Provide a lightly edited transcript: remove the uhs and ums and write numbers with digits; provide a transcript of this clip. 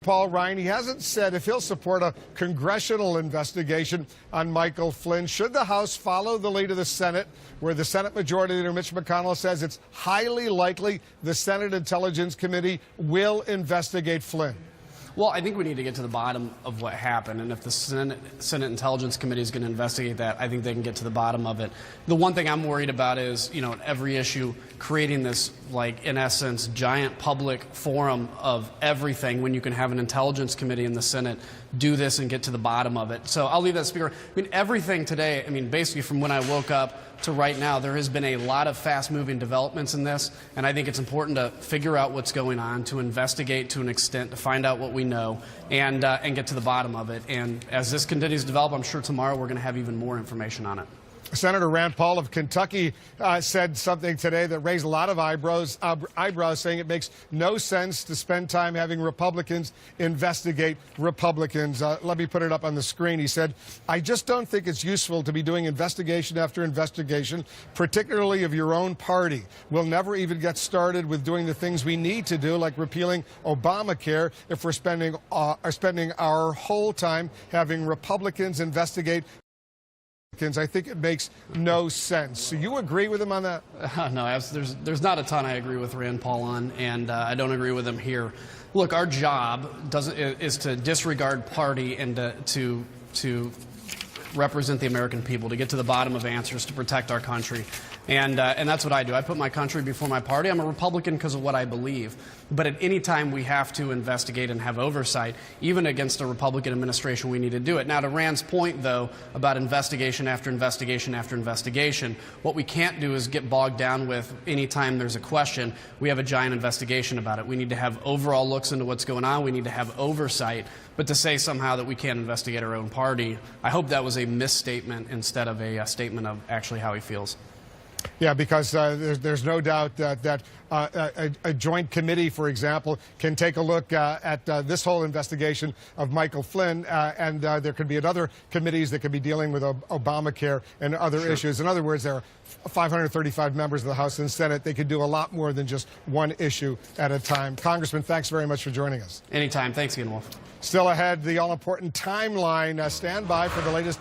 Paul Ryan. He hasn't said if he'll support a congressional investigation on Michael Flynn. Should the House follow the lead of the Senate, where the Senate Majority Leader Mitch McConnell says it's highly likely the Senate Intelligence Committee will investigate Flynn? Well, I think we need to get to the bottom of what happened, and if the Senate Intelligence Committee is going to investigate that, I think they can get to the bottom of it. The one thing I'm worried about is, in every issue, creating this, in essence, giant public forum of everything when you can have an Intelligence Committee in the Senate do this and get to the bottom of it. So I'll leave that, Speaker. Everything today, basically from when I woke up to right now, there has been a lot of fast-moving developments in this, and I think it's important to figure out what's going on, to investigate to an extent, to find out what we know, and get to the bottom of it. And as this continues to develop, I'm sure tomorrow we're going to have even more information on it. Senator Rand Paul of Kentucky said something today that raised a lot of eyebrows, saying it makes no sense to spend time having Republicans investigate Republicans. Let me put it up on the screen. He said, "I just don't think it's useful to be doing investigation after investigation, particularly of your own party. We'll never even get started with doing the things we need to do, like repealing Obamacare, if we're spending our whole time having Republicans investigate." I think it makes no sense. So you agree with him on that? No, there's not a ton I agree with Rand Paul on, and I don't agree with him here. Look, our job is to disregard party and to represent the American people, to get to the bottom of answers, to protect our country. And that's what I do. I put my country before my party. I'm a Republican because of what I believe. But at any time we have to investigate and have oversight, even against a Republican administration, we need to do it. Now, to Rand's point, though, about investigation after investigation after investigation, what we can't do is get bogged down with any time there's a question, we have a giant investigation about it. We need to have overall looks into what's going on. We need to have oversight. But to say somehow that we can't investigate our own party, I hope that was a misstatement instead of a statement of actually how he feels. Yeah, because there's no doubt that a joint committee, for example, can take a look at this whole investigation of Michael Flynn, and there could be other committees that could be dealing with Obamacare and other issues. In other words, there are 535 members of the House and Senate. They could do a lot more than just one issue at a time. Congressman, thanks very much for joining us. Anytime. Thanks again, Wolf. Still ahead, the all-important timeline. Stand by for the latest.